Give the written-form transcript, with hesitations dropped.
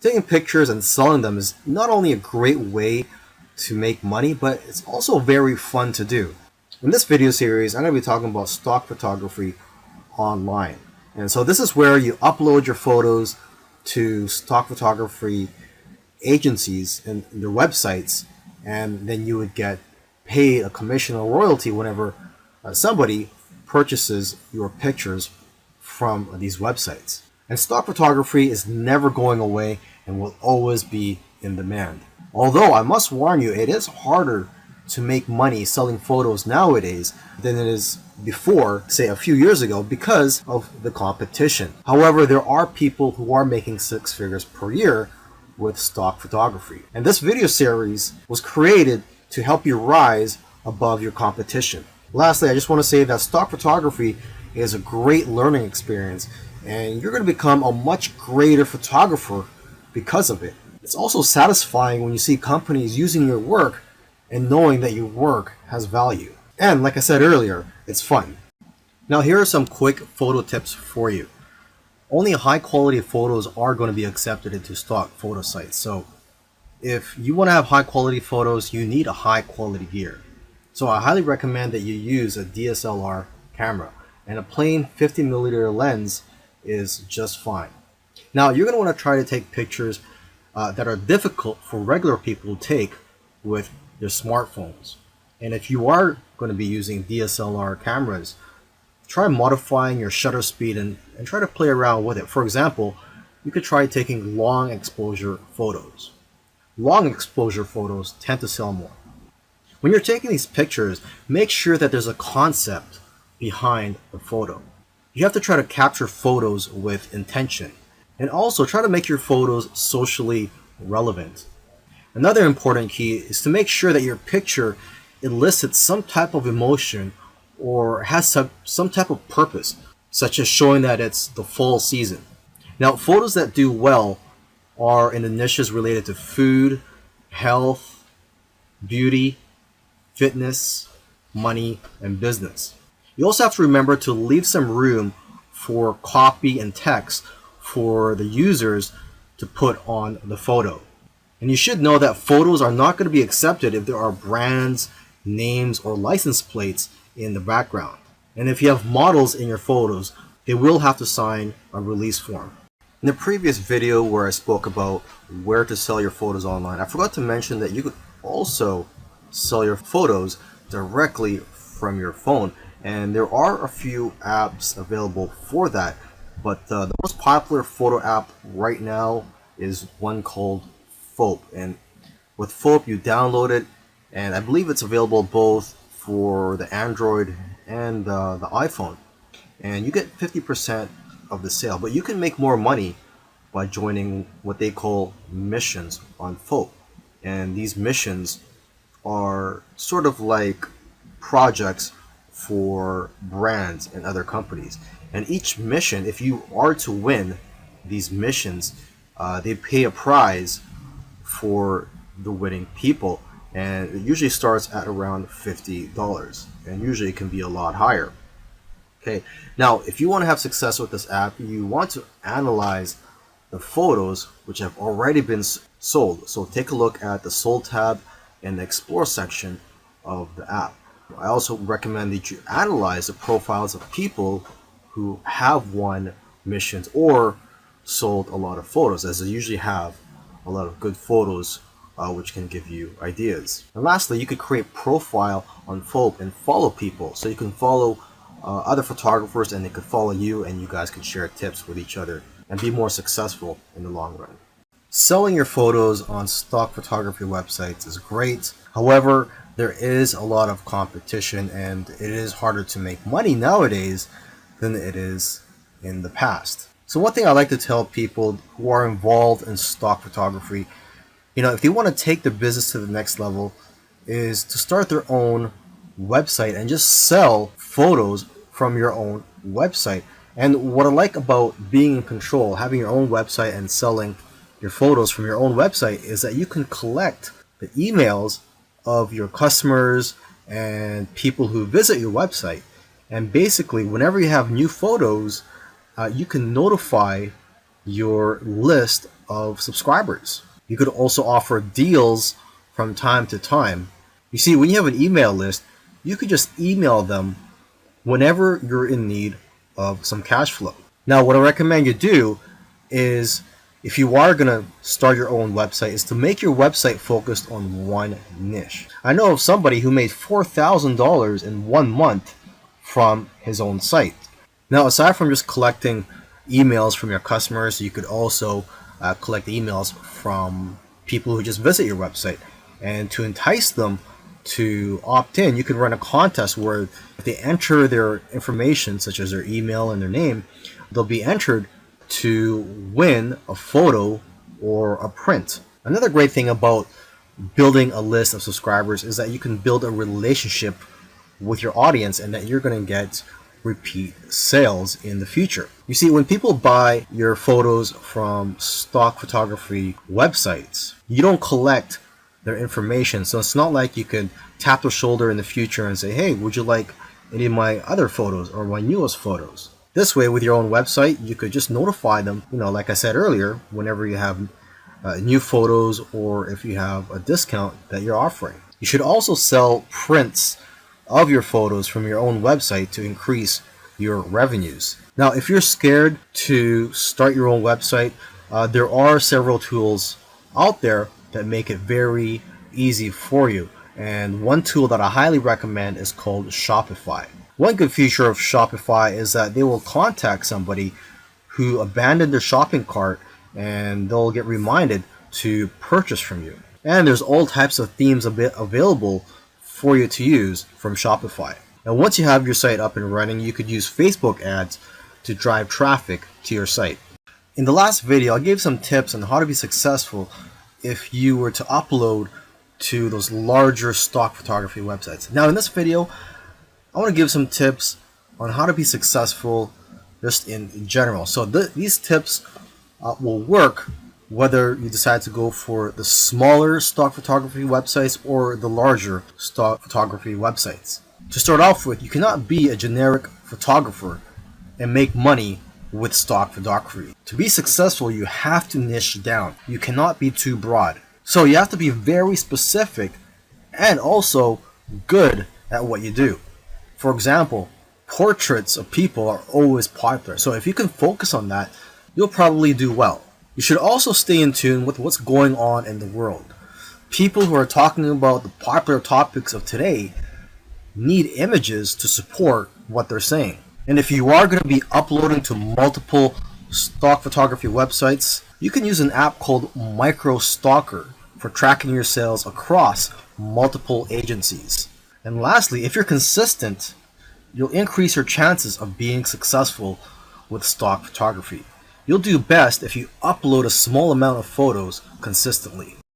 Taking pictures and selling them is not only a great way to make money, but it's also very fun to do. In this video series, I'm going to be talking about stock photography online. And so this is where you upload your photos to stock photography agencies and their websites, and then you would get paid a commission or royalty whenever somebody purchases your pictures from these websites. And stock photography is never going away and will always be in demand. Although I must warn you, it is harder to make money selling photos nowadays than it is before, say a few years ago, because of the competition. However, there are people who are making six figures per year with stock photography. And this video series was created to help you rise above your competition. Lastly, I just want to say that stock photography is a great learning experience, and you're going to become a much greater photographer because of it. It's also satisfying when you see companies using your work and knowing that your work has value. And like I said earlier, it's fun. Now here are some quick photo tips for you. Only high quality photos are going to be accepted into stock photo sites. So if you want to have high quality photos, you need a high quality gear. So I highly recommend that you use a DSLR camera, and a plain 50mm lens is just fine. Now you're going to want to try to take pictures that are difficult for regular people to take with their smartphones. And if you are going to be using DSLR cameras, try modifying your shutter speed and try to play around with it. For example, you could try taking long exposure photos. Long exposure photos tend to sell more. When you're taking these pictures, make sure that there's a concept behind the photo. You have to try to capture photos with intention, and also try to make your photos socially relevant. Another important key is to make sure that your picture elicits some type of emotion or has some type of purpose, such as showing that it's the fall season. Now, photos that do well are in the niches related to food, health, beauty, fitness, money, and business. You also have to remember to leave some room for copy and text for the users to put on the photo. And you should know that photos are not going to be accepted if there are brands, names, or license plates in the background. And if you have models in your photos, they will have to sign a release form. In the previous video where I spoke about where to sell your photos online, I forgot to mention that you could also sell your photos directly from your phone. And there are a few apps available for that, but the most popular photo app right now is one called Heap. And with Heap, you download it, and I believe it's available both for the Android and the iPhone. And you get 50% of the sale, but you can make more money by joining what they call missions on Heap. And these missions are sort of like projects for brands and other companies. And each mission, if you are to win these missions, they pay a prize for the winning people, and it usually starts at around $50, and usually it can be a lot higher. Okay, now if you want to have success with this app, you want to analyze the photos which have already been sold. So take a look at the sold tab in the explore section of the app. I also recommend that you analyze the profiles of people who have won missions or sold a lot of photos, as they usually have a lot of good photos which can give you ideas. And lastly, you could create a profile on Heap and follow people. So you can follow other photographers and they could follow you, and you guys can share tips with each other and be more successful in the long run. Selling your photos on stock photography websites is great. However, there is a lot of competition, and it is harder to make money nowadays than it is in the past. So one thing I like to tell people who are involved in stock photography, if they want to take their business to the next level, is to start their own website and just sell photos from your own website. And what I like about being in control, having your own website and selling your photos from your own website, is that you can collect the emails of your customers and people who visit your website. And basically, whenever you have new photos, you can notify your list of subscribers. You could also offer deals from time to time. You see, when you have an email list, you could just email them whenever you're in need of some cash flow. Now, what I recommend you do is, if you are going to start your own website, is to make your website focused on one niche. I know of somebody who made $4,000 in 1 month from his own site. Now, aside from just collecting emails from your customers, you could also collect emails from people who just visit your website. And to entice them to opt in, you can run a contest where if they enter their information, such as their email and their name, they'll be entered to win a photo or a print. Another great thing about building a list of subscribers is that you can build a relationship with your audience, and that you're going to get repeat sales in the future. You see, when people buy your photos from stock photography websites, you don't collect their information. So it's not like you could tap their shoulder in the future and say, hey, would you like any of my other photos or my newest photos? This way, with your own website, you could just notify them, like I said earlier, whenever you have new photos or if you have a discount that you're offering. You should also sell prints of your photos from your own website to increase your revenues. Now, if you're scared to start your own website, there are several tools out there that make it very easy for you. And one tool that I highly recommend is called Shopify. One good feature of Shopify is that they will contact somebody who abandoned their shopping cart, and they'll get reminded to purchase from you. And there's all types of themes available for you to use from Shopify. Now, once you have your site up and running, you could use Facebook ads to drive traffic to your site. In the last video, I gave some tips on how to be successful if you were to upload to those larger stock photography websites. Now, in this video, I want to give some tips on how to be successful just in general. So these tips will work whether you decide to go for the smaller stock photography websites or the larger stock photography websites. To start off with, you cannot be a generic photographer and make money with stock photography. To be successful, you have to niche down. You cannot be too broad. So you have to be very specific and also good at what you do. For example, portraits of people are always popular. So if you can focus on that, you'll probably do well. You should also stay in tune with what's going on in the world. People who are talking about the popular topics of today need images to support what they're saying. And if you are going to be uploading to multiple stock photography websites, you can use an app called MicroStalker for tracking your sales across multiple agencies. And lastly, if you're consistent, you'll increase your chances of being successful with stock photography. You'll do best if you upload a small amount of photos consistently.